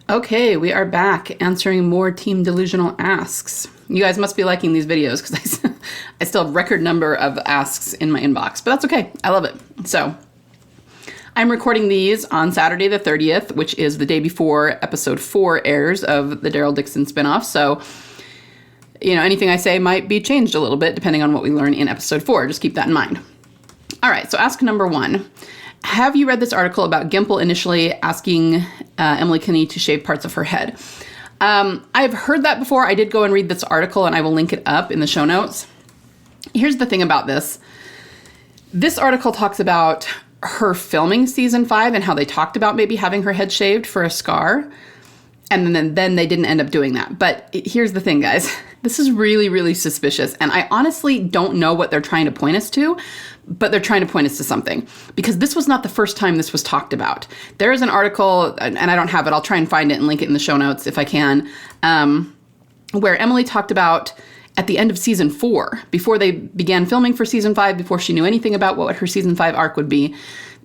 Okay, we are back answering more Team Delusional asks. You guys must be liking these videos because I still have record number of asks in my inbox, but that's okay. I love it. So I'm recording these on Saturday the 30th, which is the day before episode 4 airs of the Daryl Dixon spinoff. So, anything I say might be changed a little bit depending on what we learn in episode 4. Just keep that in mind. All right, so ask number 1. Have you read this article about Gimple initially asking Emily Kinney to shave parts of her head? I've heard that before. I did go and read this article, and I will link it up in the show notes. Here's the thing about this. This article talks about her filming season 5 and how they talked about maybe having her head shaved for a scar. And then they didn't end up doing that. But here's the thing, guys. This is really, really suspicious. And I honestly don't know what they're trying to point us to, but they're trying to point us to something. Because this was not the first time this was talked about. There is an article, and I don't have it. I'll try and find it and link it in the show notes if I can, where Emily talked about at the end of season 4, before they began filming for season 5, before she knew anything about what her season 5 arc would be,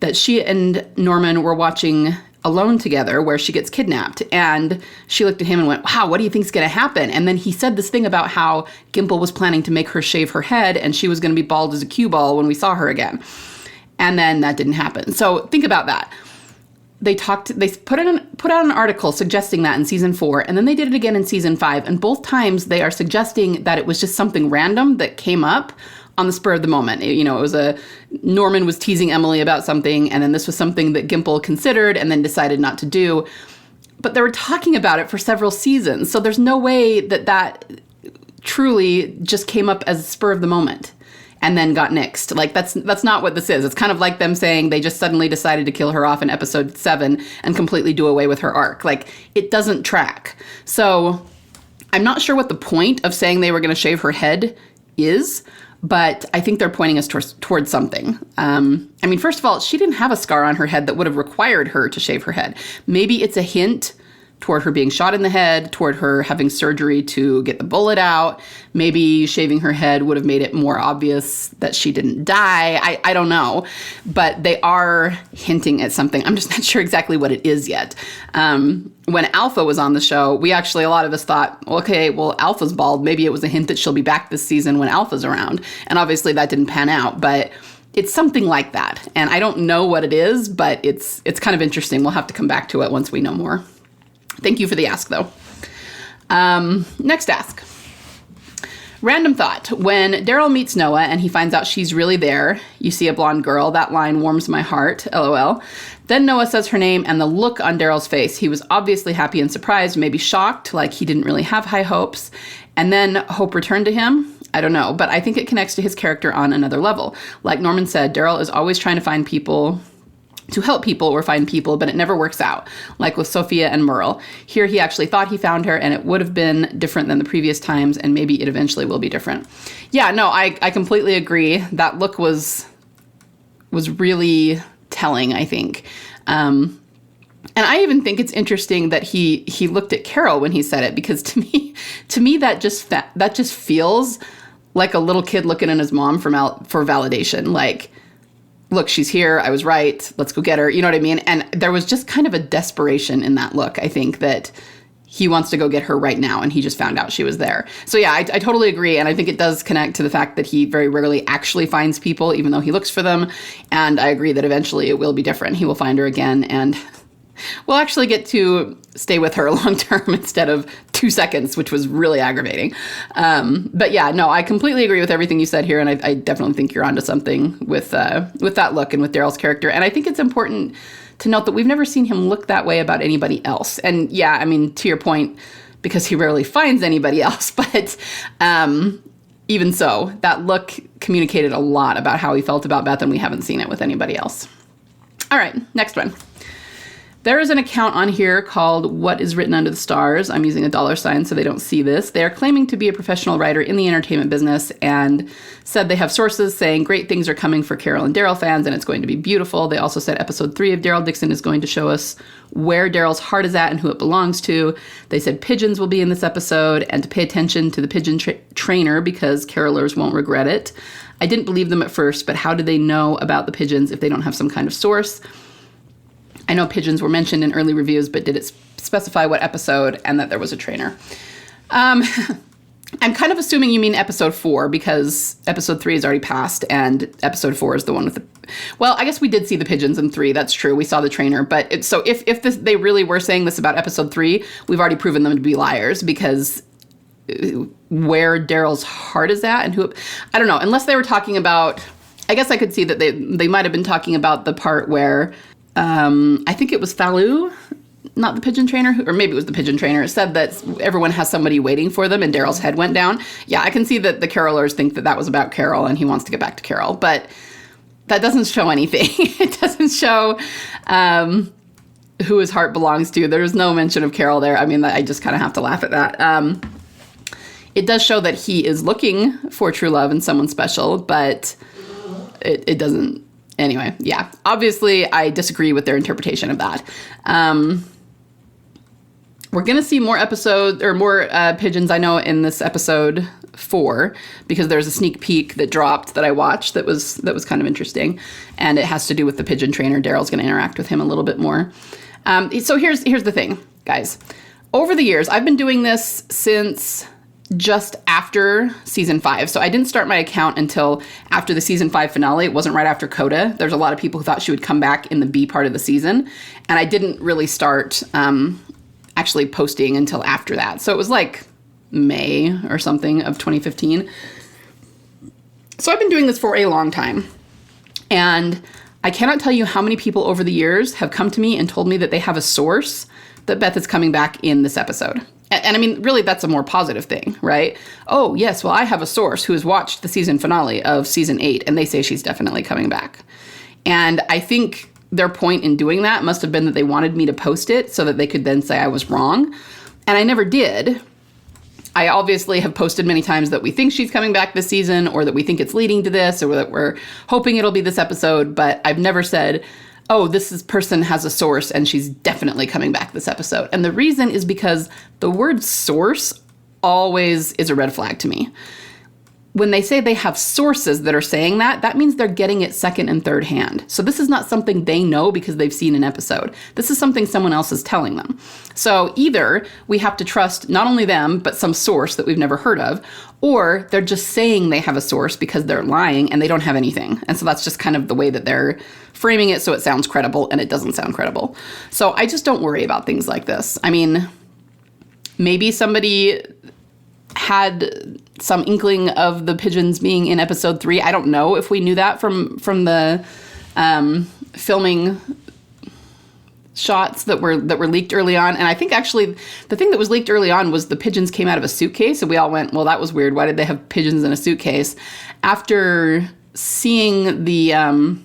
that she and Norman were watching Alone Together, where she gets kidnapped, and she looked at him and went, wow, what do you think's going to happen? And then he said this thing about how Gimple was planning to make her shave her head, and she was going to be bald as a cue ball when we saw her again. And then that didn't happen. So think about that. They put out an article suggesting that in season 4, and then they did it again in season 5, and both times they are suggesting that it was just something random that came up on the spur of the moment. It was Norman was teasing Emily about something, and then this was something that Gimple considered and then decided not to do. But they were talking about it for several seasons, so there's no way that truly just came up as a spur of the moment and then got nixed. Like, that's not what this is. It's kind of like them saying they just suddenly decided to kill her off in episode 7 and completely do away with her arc. Like, it doesn't track. So I'm not sure what the point of saying they were going to shave her head is, but I think they're pointing us towards something. First of all, she didn't have a scar on her head that would have required her to shave her head. Maybe it's a hint toward her being shot in the head, toward her having surgery to get the bullet out. Maybe shaving her head would have made it more obvious that she didn't die. I don't know. But they are hinting at something. I'm just not sure exactly what it is yet. When Alpha was on the show, a lot of us thought, okay, well, Alpha's bald. Maybe it was a hint that she'll be back this season when Alpha's around. And obviously that didn't pan out, but it's something like that. And I don't know what it is, but it's kind of interesting. We'll have to come back to it once we know more. Thank you for the ask, though. Next ask. Random thought. When Daryl meets Noah and he finds out she's really there, you see a blonde girl, that line warms my heart, LOL. Then Noah says her name, and the look on Daryl's face, he was obviously happy and surprised, maybe shocked, like he didn't really have high hopes. And then hope returned to him. I don't know, but I think it connects to his character on another level. Like Norman said, Daryl is always trying to find people, to help people or find people, but it never works out, like with Sophia and Merle. Here he actually thought he found her, and it would have been different than the previous times, and maybe it eventually will be different. Yeah, no, I completely agree. That look was really telling, I think. And I even think it's interesting that he looked at Carol when he said it, because to me that just feels like a little kid looking at his mom for validation, like, look, she's here. I was right. Let's go get her. You know what I mean? And there was just kind of a desperation in that look. I think that he wants to go get her right now, and he just found out she was there. So yeah, I totally agree. And I think it does connect to the fact that he very rarely actually finds people, even though he looks for them. And I agree that eventually it will be different. He will find her again, and we'll actually get to stay with her long term instead of 2 seconds, which was really aggravating. But yeah, no, I completely agree with everything you said here, and I definitely think you're onto something with that look and with Daryl's character. And I think it's important to note that we've never seen him look that way about anybody else. And yeah, to your point, because he rarely finds anybody else, but even so, that look communicated a lot about how he felt about Beth, and we haven't seen it with anybody else. All right, next one. There is an account on here called What is Written Under the Stars. I'm using a $sign so they don't see this. They are claiming to be a professional writer in the entertainment business and said they have sources saying great things are coming for Carol and Daryl fans and it's going to be beautiful. They also said episode 3 of Daryl Dixon is going to show us where Daryl's heart is at and who it belongs to. They said pigeons will be in this episode and to pay attention to the pigeon trainer because carolers won't regret it. I didn't believe them at first, but how do they know about the pigeons if they don't have some kind of source? I know pigeons were mentioned in early reviews, but did it specify what episode and that there was a trainer? I'm kind of assuming you mean episode 4 because episode 3 is already passed and episode 4 is the one with the... Well, I guess we did see the pigeons in 3. That's true. We saw the trainer. But they really were saying this about episode 3, we've already proven them to be liars because where Daryl's heart is at and who... I don't know. Unless they were talking about... I guess I could see that they might have been talking about the part where I think it was Thalu, not the pigeon trainer, or maybe it was the pigeon trainer, said that everyone has somebody waiting for them and Daryl's head went down. Yeah, I can see that the carolers think that was about Carol and he wants to get back to Carol, but that doesn't show anything. It doesn't show who his heart belongs to. There's no mention of Carol there. I mean, I just kind of have to laugh at that. It does show that he is looking for true love and someone special, but it doesn't. Anyway, yeah. Obviously, I disagree with their interpretation of that. We're going to see more episodes or more pigeons, I know, in this episode 4 because there's a sneak peek that dropped that I watched that was kind of interesting, and it has to do with the pigeon trainer. Daryl's going to interact with him a little bit more. So here's the thing, guys. Over the years, I've been doing this since just after season 5. So I didn't start my account until after the season 5 finale. It wasn't right after Coda. There's a lot of people who thought she would come back in the B part of the season, and I didn't really start actually posting until after that. So it was like May or something of 2015. So I've been doing this for a long time. And I cannot tell you how many people over the years have come to me and told me that they have a source that Beth is coming back in this episode. And I mean, really, that's a more positive thing, right? Oh, yes, well, I have a source who has watched the season finale of season 8, and they say she's definitely coming back. And I think their point in doing that must have been that they wanted me to post it so that they could then say I was wrong. And I never did. I obviously have posted many times that we think she's coming back this season, or that we think it's leading to this, or that we're hoping it'll be this episode, but I've never said, oh, person has a source and she's definitely coming back this episode. And the reason is because the word source always is a red flag to me. When they say they have sources that are saying that, that means they're getting it second and third hand. So this is not something they know because they've seen an episode. This is something someone else is telling them. So either we have to trust not only them, but some source that we've never heard of, or they're just saying they have a source because they're lying and they don't have anything. And so that's just kind of the way that they're framing it so it sounds credible, and it doesn't sound credible. So I just don't worry about things like this. I mean, maybe somebody had some inkling of the pigeons being in episode 3. I don't know if we knew that from the filming shots that were leaked early on. And I think actually the thing that was leaked early on was the pigeons came out of a suitcase, and we all went, well, that was weird. Why did they have pigeons in a suitcase? After seeing the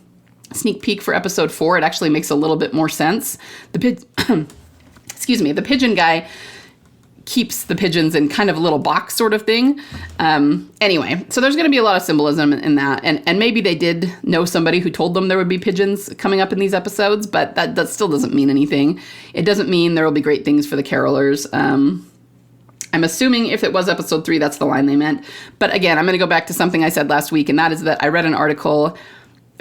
sneak peek for episode 4, it actually makes a little bit more sense. The pigeon guy keeps the pigeons in kind of a little box sort of thing. Anyway, so there's going to be a lot of symbolism in that. And maybe they did know somebody who told them there would be pigeons coming up in these episodes, but that still doesn't mean anything. It doesn't mean there will be great things for the carolers. I'm assuming if it was episode 3, that's the line they meant. But again, I'm going to go back to something I said last week, and that is that I read an article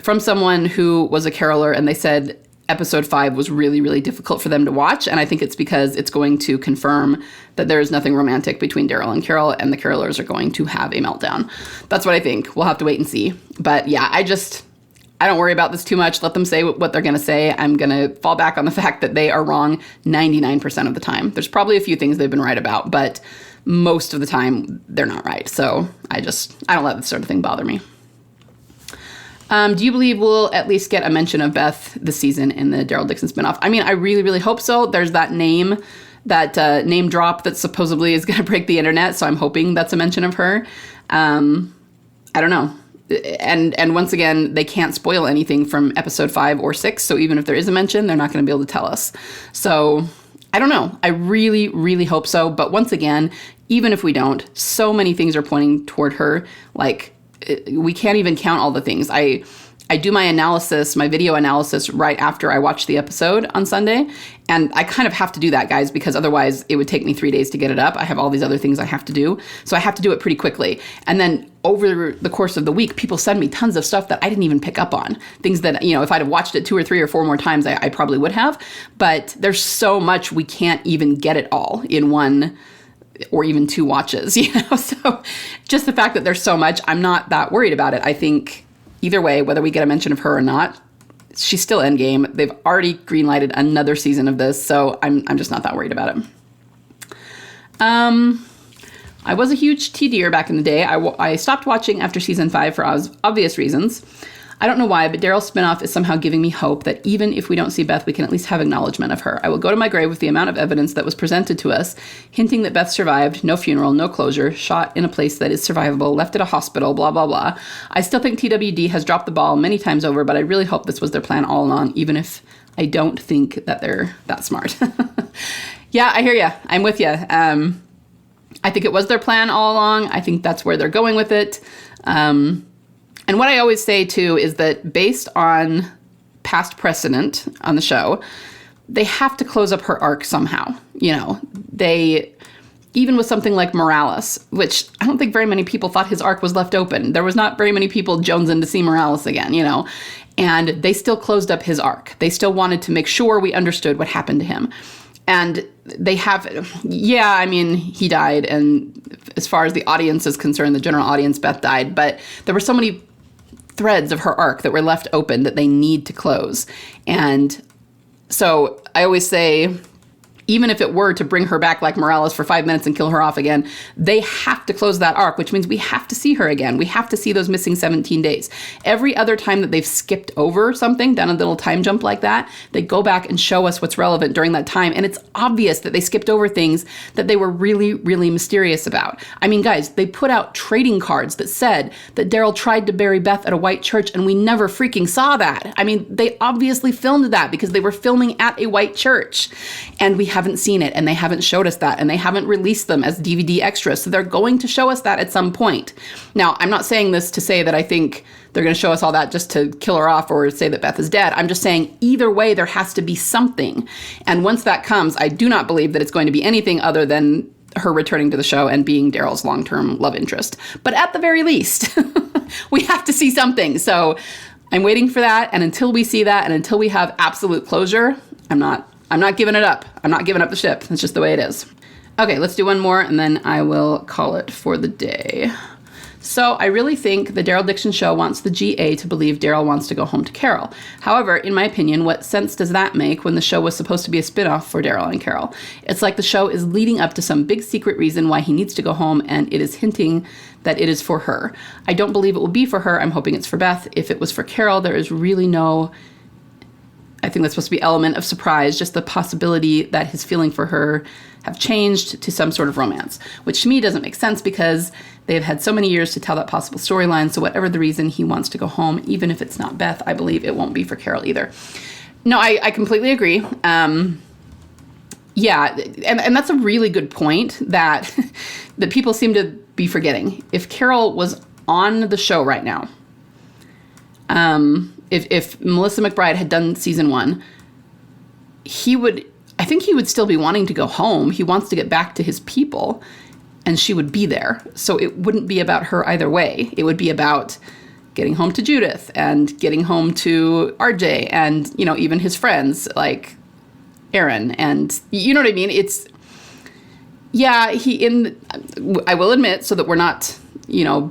from someone who was a caroler, and they said episode 5 was really, really difficult for them to watch. And I think it's because it's going to confirm that there is nothing romantic between Daryl and Carol, and the carolers are going to have a meltdown. That's what I think. We'll have to wait and see. But yeah, I don't worry about this too much. Let them say what they're going to say. I'm going to fall back on the fact that they are wrong 99% of the time. There's probably a few things they've been right about, but most of the time they're not right. So I don't let this sort of thing bother me. Do you believe we'll at least get a mention of Beth this season in the Daryl Dixon spinoff? I mean, I really, really hope so. There's that name drop that supposedly is going to break the internet, so I'm hoping that's a mention of her. I don't know. And once again, they can't spoil anything from episode 5 or 6, so even if there is a mention, they're not going to be able to tell us. So I don't know. I really, really hope so. But once again, even if we don't, so many things are pointing toward her. Like, we can't even count all the things. I I do my analysis, my video analysis, right after I watch the episode on Sunday. And I kind of have to do that, guys, because otherwise it would take me 3 days to get it up. I have all these other things I have to do. So I have to do it pretty quickly. And then over the course of the week, people send me tons of stuff that I didn't even pick up on. Things that, if I'd have watched it 2 or 3 or 4 more times, I probably would have. But there's so much we can't even get it all in one or even 2 watches, So just the fact that there's so much, I'm not that worried about it. I think either way, whether we get a mention of her or not, she's still endgame. They've already greenlighted another season of this, so I'm just not that worried about it. I was a huge TDer back in the day. I stopped watching after season 5 for obvious reasons. I don't know why, but Daryl's spinoff is somehow giving me hope that even if we don't see Beth, we can at least have acknowledgement of her. I will go to my grave with the amount of evidence that was presented to us, hinting that Beth survived, no funeral, no closure, shot in a place that is survivable, left at a hospital, blah, blah, blah. I still think TWD has dropped the ball many times over, but I really hope this was their plan all along, even if I don't think that they're that smart. Yeah, I hear you. I'm with you. I think it was their plan all along. I think that's where they're going with it. And what I always say, too, is that based on past precedent on the show, they have to close up her arc somehow. They, even with something like Morales, which I don't think very many people thought his arc was left open. There was not very many people jonesing to see Morales again, and they still closed up his arc. They still wanted to make sure we understood what happened to him. And they have, he died. And as far as the audience is concerned, the general audience, Beth died. But there were so many threads of her arc that were left open that they need to close. And so I always say, even if it were to bring her back like Morales for 5 minutes and kill her off again, they have to close that arc, which means we have to see her again. We have to see those missing 17 days. Every other time that they've skipped over something, done a little time jump like that, they go back and show us what's relevant during that time. And it's obvious that they skipped over things that they were really, really mysterious about. I mean, guys, they put out trading cards that said that Daryl tried to bury Beth at a white church, and we never freaking saw that. I mean, they obviously filmed that because they were filming at a white church. And we haven't seen it, and they haven't showed us that, and they haven't released them as DVD extras. So they're going to show us that at some point. Now, I'm not saying this to say that I think they're going to show us all that just to kill her off or say that Beth is dead. I'm just saying either way, there has to be something. And once that comes, I do not believe that it's going to be anything other than her returning to the show and being Daryl's long-term love interest. But at the very least, we have to see something. So I'm waiting for that. And until we see that, and until we have absolute closure, I'm not giving it up. I'm not giving up the ship. That's just the way it is. Okay, let's do one more, and then I will call it for the day. So I really think the Daryl Dixon show wants the GA to believe Daryl wants to go home to Carol. However, in my opinion, what sense does that make when the show was supposed to be a spinoff for Daryl and Carol? It's like the show is leading up to some big secret reason why he needs to go home, and it is hinting that it is for her. I don't believe it will be for her. I'm hoping it's for Beth. If it was for Carol, there is really no... I think that's supposed to be element of surprise, just the possibility that his feeling for her have changed to some sort of romance, which to me doesn't make sense because they've had so many years to tell that possible storyline. So whatever the reason he wants to go home, even if it's not Beth, I believe it won't be for Carol either. No, I completely agree. Yeah, and that's a really good point that that people seem to be forgetting. If Carol was on the show right now, if Melissa McBride had done season 1, I think he would still be wanting to go home. He wants to get back to his people, and she would be there. So it wouldn't be about her either way. It would be about getting home to Judith and getting home to RJ and, even his friends like Aaron. And you know what I mean? I will admit, so that we're not,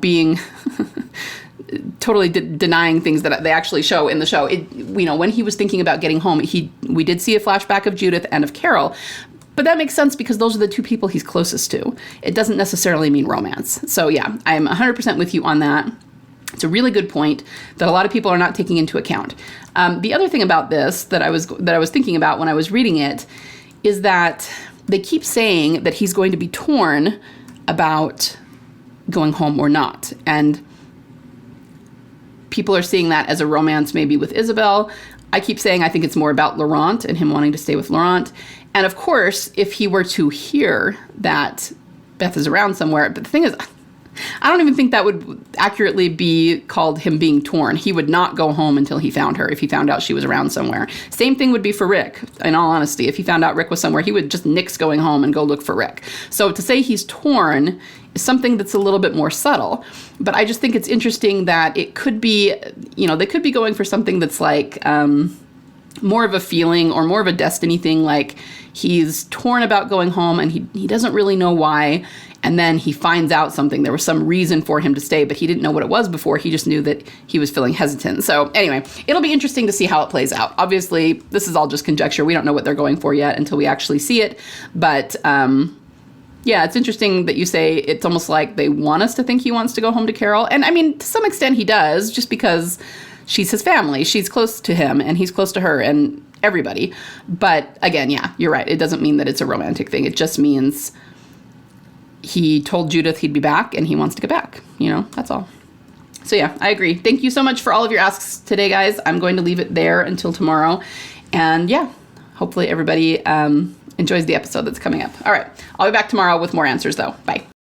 being totally denying things that they actually show in the show. When he was thinking about getting home, we did see a flashback of Judith and of Carol, but that makes sense because those are the two people he's closest to. It doesn't necessarily mean romance. So yeah, I'm 100% with you on that. It's a really good point that a lot of people are not taking into account. The other thing about this that I was thinking about when I was reading it is that they keep saying that he's going to be torn about going home or not, and people are seeing that as a romance maybe with Isabel. I keep saying I think it's more about Laurent and him wanting to stay with Laurent. And of course, if he were to hear that Beth is around somewhere, but the thing is, I don't even think that would accurately be called him being torn. He would not go home until he found her if he found out she was around somewhere. Same thing would be for Rick, in all honesty. If he found out Rick was somewhere, he would just nix going home and go look for Rick. So to say he's torn is something that's a little bit more subtle. But I just think it's interesting that it could be, they could be going for something that's like more of a feeling or more of a destiny thing, like he's torn about going home and he doesn't really know why. And then he finds out something. There was some reason for him to stay, but he didn't know what it was before. He just knew that he was feeling hesitant. So anyway, it'll be interesting to see how it plays out. Obviously, this is all just conjecture. We don't know what they're going for yet until we actually see it. But yeah, it's interesting that you say it's almost like they want us to think he wants to go home to Carol. And I mean, to some extent he does, just because she's his family. She's close to him and he's close to her and everybody. But again, yeah, you're right. It doesn't mean that it's a romantic thing. It just means he told Judith he'd be back and he wants to get back. That's all. So yeah, I agree. Thank you so much for all of your asks today, guys. I'm going to leave it there until tomorrow. And yeah, hopefully everybody enjoys the episode that's coming up. All right. I'll be back tomorrow with more answers though. Bye.